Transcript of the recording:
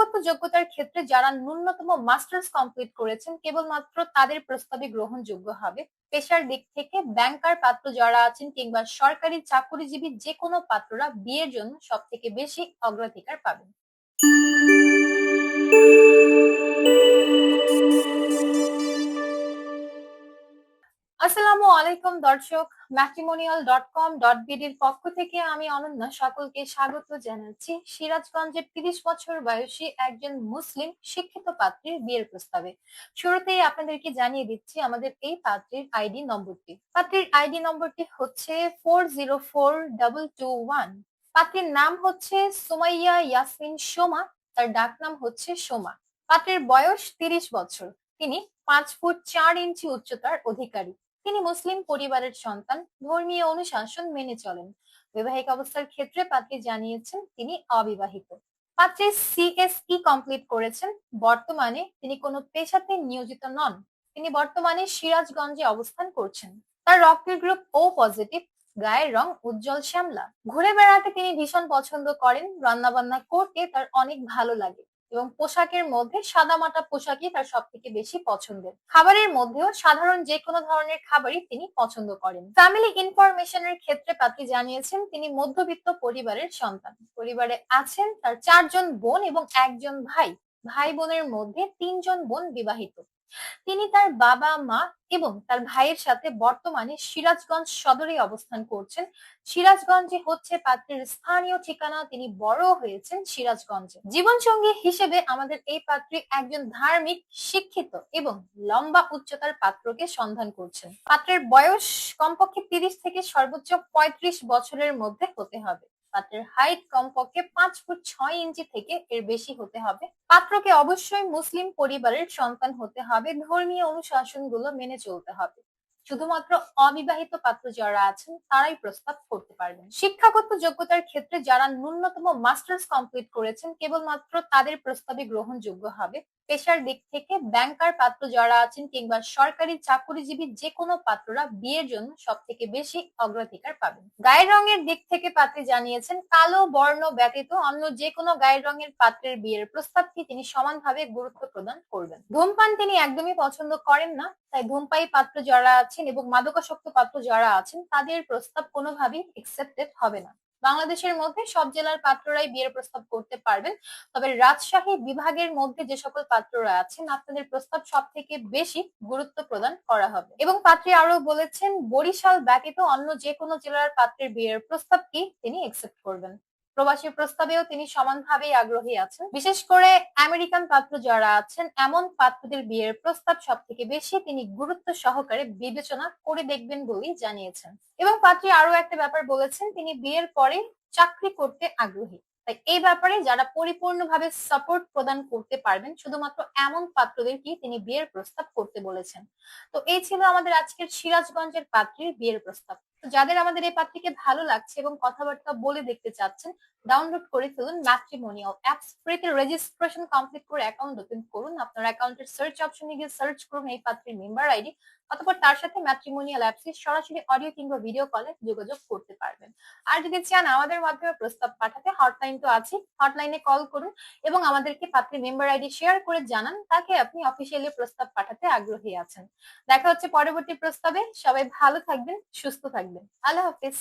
শিক্ষাগত যোগ্যতার ক্ষেত্রে যারা ন্যূনতম মাস্টার্স কমপ্লিট করেছেন কেবলমাত্র তাদের প্রস্তাবে গ্রহণযোগ্য হবে। পেশার দিক থেকে ব্যাংকার পাত্র যারা আছেন কিংবা সরকারি চাকরিজীবী যে কোনো পাত্ররা বিয়ের জন্য সব থেকে বেশি অগ্রাধিকার পাবেন। আসসালামু আলাইকুম দর্শক, matrimonial.com.bd এর পক্ষ থেকে আমি অনন্যা সকলকে স্বাগত জানাচ্ছি সিরাজগঞ্জের 30 বছর বয়সী একজন মুসলিম শিক্ষিত পাত্রীর বিয়ের প্রস্তাবে। শুরুতেই আপনাদেরকে জানিয়ে দিচ্ছি আমাদের এই পাত্রীর আইডি নম্বরটি। পাত্রীর আইডি নম্বরটি হচ্ছে 404221। পাত্রীর নাম হচ্ছে সুমাইয়া ইয়াসমিন সোমা, তার ডাক নাম হচ্ছে সোমা। পাত্রীর বয়স 30 বছর। তিনি 5 ফুট 4 ইঞ্চি উচ্চতার অধিকারী। তিনি মুসলিম পরিবারের সন্তান, ধর্মীয় অনুশাসন মেনে চলেন। বৈবাহিক অবস্থার ক্ষেত্রে পাত্রী জানিয়েছেন তিনি অবিবাহিত। পাত্রী সিএসই কমপ্লিট করেছেন। বর্তমানে তিনি কোনো পেশাতে নিয়োজিত নন। তিনি বর্তমানে সিরাজগঞ্জে অবস্থান করছেন। তার রক্তের গ্রুপ ও পজিটিভ। গায়ের রং উজ্জ্বল শ্যামলা। ঘুরে বেড়াতে তিনি ভীষণ পছন্দ করেন। রান্না বান্না করতে তার অনেক ভালো লাগে এবং পোশাকের মধ্যে সাদামাটা পোশাকই তার সব থেকে বেশি পছন্দের। খাবারের মধ্যেও সাধারণ যে কোনো ধরনের খাবারই তিনি পছন্দ করেন। ফ্যামিলি ইনফরমেশনের ক্ষেত্রে পাত্রী জানিয়েছেন তিনি মধ্যবিত্ত পরিবারের সন্তান। পরিবারে আছেন তার 4 জন বোন এবং 1 জন ভাই। ভাই বোনের মধ্যে 3 জন বোন বিবাহিত। তিনি তার বাবা মা এবং তার ভাইয়ের সাথে বর্তমানে সিরাজগঞ্জ সদরে অবস্থান করছেন। সিরাজগঞ্জে হচ্ছে পাত্রের স্থানীয় ঠিকানা। তিনি বড় হয়েছেন সিরাজগঞ্জে। জীবনসঙ্গী হিসেবে আমাদের এই পাত্রী একজন ধার্মিক, শিক্ষিত এবং লম্বা উচ্চতার পাত্রকে সন্ধান করছেন। পাত্রের বয়স কমপক্ষে 30 থেকে সর্বোচ্চ 35 বছরের মধ্যে হতে হবে। পাত্রের হাইট কমপক্ষে 5 ফুট 6 ইঞ্চি থেকে এর বেশি হতে হবে। পাত্রকে অবশ্যই মুসলিম পরিবারের সন্তান হতে হবে। ধর্মীয় অনুশাসনগুলো মেনে চলতে হবে। শুধুমাত্র অবিবাহিত পাত্র যারা আছেন তারাই প্রস্তাব করতে পারবেন। শিক্ষাগত যোগ্যতার ক্ষেত্রে যারা ন্যূনতম মাস্টার্স কমপ্লিট করেছেন কেবলমাত্র তাদের প্রস্তাবে গ্রহণযোগ্য হবে। পেশার দিক থেকে ব্যাংকার পাত্র যারা আছেন কিংবা সরকারি চাকরিজীবী যে কোনো পাত্ররা বিয়ের জন্য সব থেকে বেশি অগ্রাধিকার পাবেন। গায়ের রঙের দিক থেকে পাত্রী জানিয়েছেন কালো বর্ণ ব্যতীত অন্য যে কোনো গায়ের রঙের পাত্রের বিয়ের প্রস্তাবকে তিনি সমানভাবে গুরুত্ব প্রদান করবেন। ধূমপান তিনি একদমই পছন্দ করেন না, তাই ধূমপায়ী পাত্র যারা আছেন এবং মাদকাসক্ত পাত্র যারা আছেন তাদের প্রস্তাব কোনোভাবেই একসেপ্টেড হবে না। বাংলাদেশের মধ্যে সব জেলার পাত্ররাই বিয়ের প্রস্তাব করতে পারবেন, তবে রাজশাহী বিভাগের মধ্যে যে সকল পাত্ররা আছেন আপনাদের প্রস্তাব সব থেকে বেশি গুরুত্ব প্রদান করা হবে। এবং পাত্রী আরো বলেছেন বরিশাল ব্যতীত অন্য যে কোনো জেলার পাত্রের বিয়ের প্রস্তাবকে তিনি একসেপ্ট করবেন। প্রবাসী প্রস্তাবেও তিনি সমানভাবেই আগ্রহী আছেন। বিশেষ করে আমেরিকান পাত্র যারা আছেন এমন পাত্রদের বিয়ের প্রস্তাব সব থেকে বেশি তিনি গুরুত্ব সহকারে বিবেচনা করে দেখবেন বলেই জানিয়েছেন। এবং পাত্রী আরো একটা ব্যাপার বলেছেন তিনি বিয়ের পরে চাকরি করতে আগ্রহী। তাই এই ব্যাপারে যারা পরিপূর্ণভাবে সাপোর্ট প্রদান করতে পারবেন শুধুমাত্র এমন পাত্রদেরকেই তিনি বিয়ের প্রস্তাব করতে বলেছেন। তো এই ছিল আমাদের আজকের সিরাজগঞ্জের পাত্রীর বিয়ের প্রস্তাব। যাদের আমাদের এই পাত্রীকে ভালো লাগছে এবং কথাবার্তা বলে দেখতে চাচ্ছেন ডাউনলোড করে ফেলুন ম্যাট্রিমোনিয়াল অ্যাপস। ফ্রিতে রেজিস্ট্রেশন কমপ্লিট করে অ্যাকাউন্ট ওপেন করুন। আপনার অ্যাকাউন্টের সার্চ অপশনে গিয়ে সার্চ করুন এই পাত্রীর মেম্বার আইডি, অতঃপর তার সাথে ম্যাট্রিমোনিয়াল অ্যাপসে সরাসরি অডিও কিংবা ভিডিও কলে যোগাযোগ করতে পারবেন। আর যদি চান আমাদের মাধ্যমে প্রস্তাব পাঠাতে হটলাইন তো আছে, হটলাইনে কল করুন এবং আমাদেরকে পাত্রীর মেম্বার আইডি শেয়ার করে জানান তাকে আপনি অফিসিয়ালি প্রস্তাব পাঠাতে আগ্রহী আছেন। দেখা হচ্ছে পরবর্তী প্রস্তাবে। সবাই ভালো থাকবেন, সুস্থ থাকবেন। আল্লাহ হাফিজ।